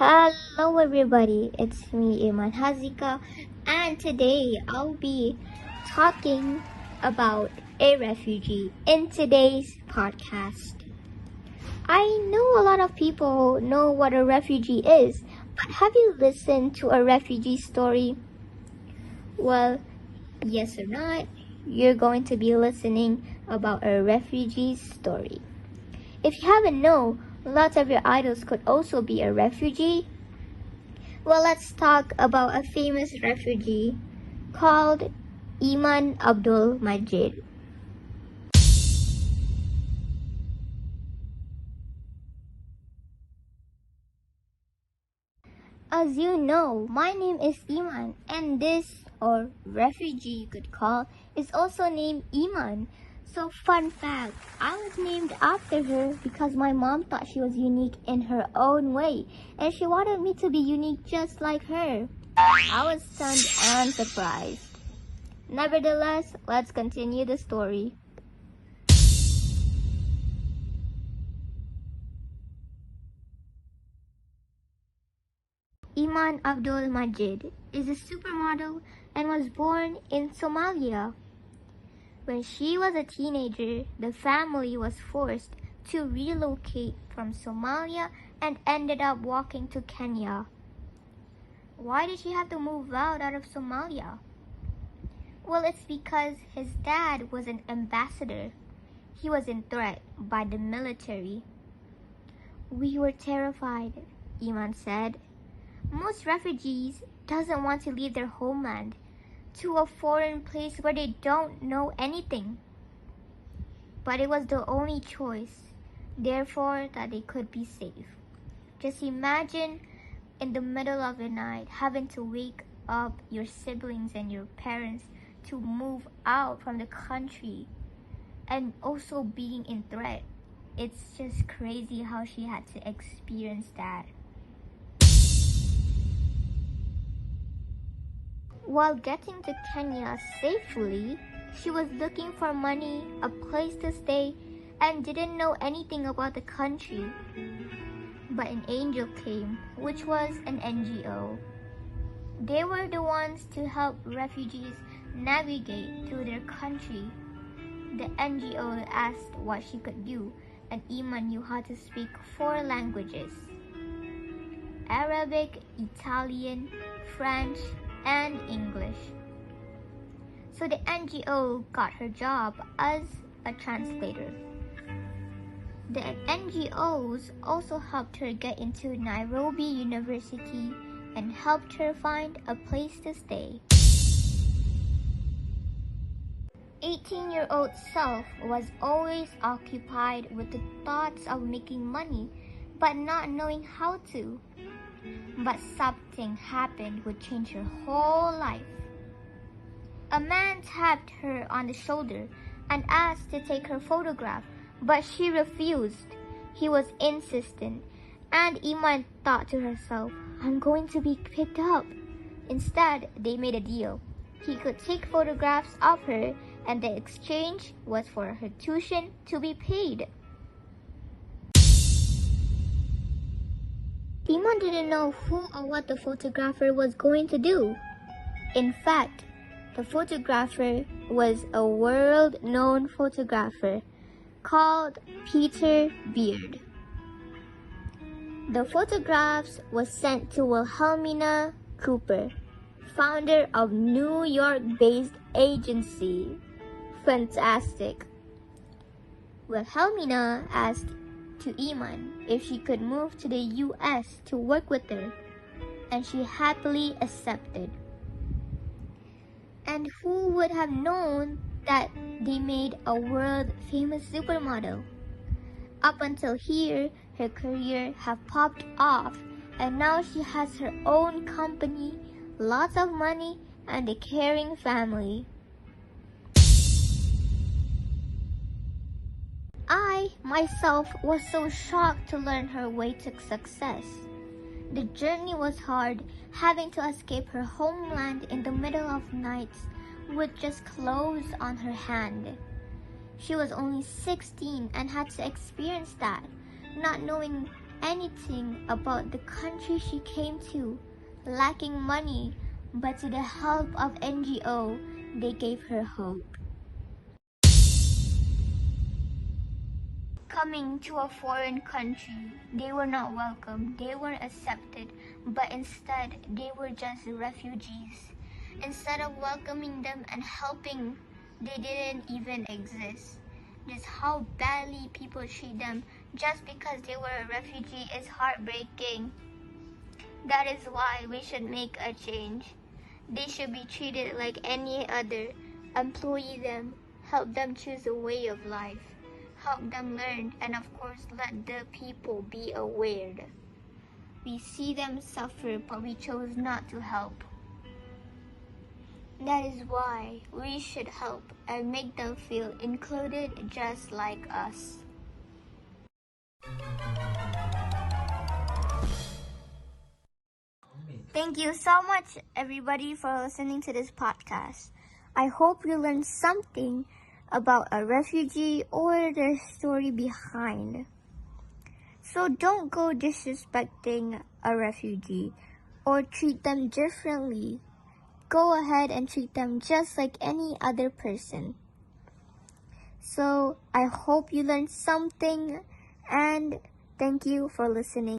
Hello everybody, it's me Iman Haziqa, and today I'll be talking about a refugee in today's podcast. I know a lot of people know what a refugee is, but have you listened to a refugee story? Well, yes or not, you're going to be listening about a refugee story. If you haven't known, lots of your idols could also be a refugee. Well, let's talk about a famous refugee called Iman AbdulMajid. As you know, my name is Iman, and this, or refugee you could call, is also named Iman. So fun fact, I was named after her because my mom thought she was unique in her own way, and she wanted me to be unique just like her. I was stunned and surprised. Nevertheless, let's continue the story. Iman AbdulMajid is a supermodel and was born in Somalia. When she was a teenager, the family was forced to relocate from Somalia and ended up walking to Kenya. Why did she have to move out of Somalia? Well, it's because his dad was an ambassador. He was in threat by the military. We were terrified, Iman said. Most refugees doesn't want to leave their homeland to a foreign place where they don't know anything. But it was the only choice, therefore that they could be safe. Just imagine in the middle of the night having to wake up your siblings and your parents to move out from the country and also being in threat. It's just crazy how she had to experience that. While getting to Kenya safely, she was looking for money, a place to stay, and didn't know anything about the country. But an angel came, which was an NGO. They were the ones to help refugees navigate to their country. The NGO asked what she could do, and Iman knew how to speak 4 languages: Arabic, Italian, French, and English. So the NGO got her job as a translator. The NGOs also helped her get into Nairobi University and helped her find a place to stay. 18-year-old self was always occupied with the thoughts of making money but not knowing how to. But something happened would change her whole life. A man tapped her on the shoulder and asked to take her photograph, but she refused. He was insistent, and Iman thought to herself, I'm going to be picked up. Instead, they made a deal. He could take photographs of her, and the exchange was for her tuition to be paid. Iman didn't know who or what the photographer was going to do. In fact, the photographer was a world-known photographer called Peter Beard. The photographs were sent to Wilhelmina Cooper, founder of New York-based agency. Fantastic. Wilhelmina asked to Iman if she could move to the US to work with her, and she happily accepted. And who would have known that they made a world-famous supermodel? Up until here, her career have popped off, and now she has her own company, lots of money, and a caring family. I, myself, was so shocked to learn her way to success. The journey was hard, having to escape her homeland in the middle of nights with just clothes on her hand. She was only 16 and had to experience that, not knowing anything about the country she came to, lacking money, but to the help of NGO, they gave her hope. Coming to a foreign country, they were not welcome, they weren't accepted, but instead they were just refugees. Instead of welcoming them and helping, they didn't even exist. Just how badly people treat them just because they were a refugee is heartbreaking. That is why we should make a change. They should be treated like any other. Employ them, help them choose a way of life, help them learn, and of course let the people be aware. We see them suffer, but we chose not to help. That is why we should help and make them feel included just like us. Thank you so much, everybody, for listening to this podcast. I hope you learned something about a refugee or their story behind. So don't go disrespecting a refugee or treat them differently. Go ahead and treat them just like any other person. So I hope you learned something, and thank you for listening.